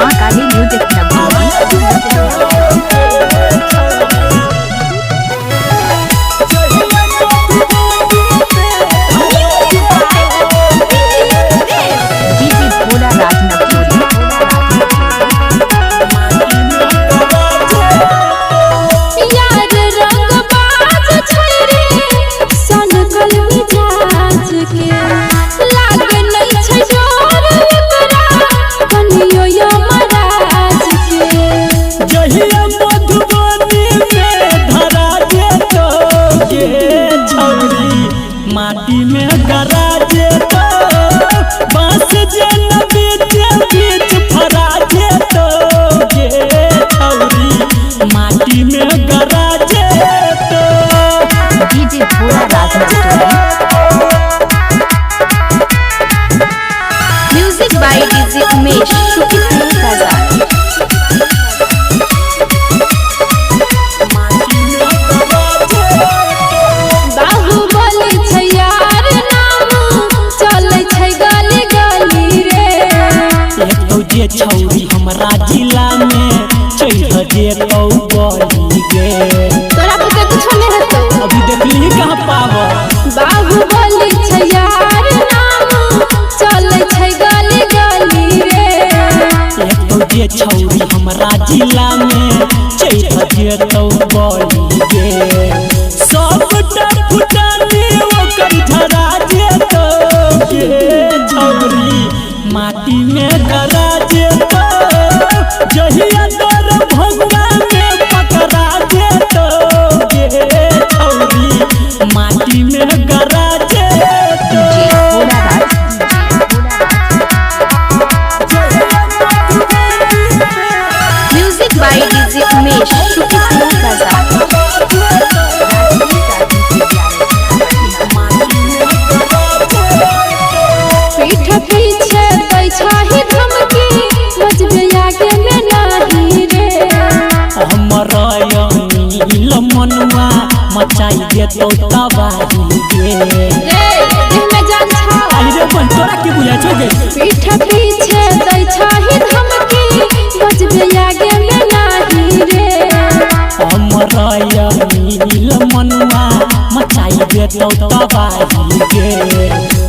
माँ काली म्यूजिक माटी में गराजे तो बांस जन बीच बीच फराजे तो ये छौरी माटी में गराजे तो डीजे पूरा राजना म्यूजिक बाय डीजे उमेश शुक्रिया बाजार छौरी हमरा जिला में चढ़ जेतौ गली गे तोरा पता कुछ नहीं हेतौ अभी देखली कहां पावा बाहुबली छै यार नाम चलै छै गली गली रे ये छौरी हमरा जिला में चढ़ जेतौ गली गे सबटा फुटानी ओकर धरा जेतौ ये छौरी माटी में गराजे तो जहिया तोर भंगा में पकड़ा जेतो ये छौरी माटी में गराजे तो म्यूजिक बाय डीजे उमेश शुक्रिया बाजार पीठ पीछे दै छही धमकी बजबे आगे में नाही रे हमर नील मनुआ मचाई देतो तबाही गे रे एमे जान छा अरे बन तोरा के बुझा छो गे पीठ पीछे दै छही धमकी बजबे आगे में नाही रे हमर नील मनुआ मचाई देतो तबाही गे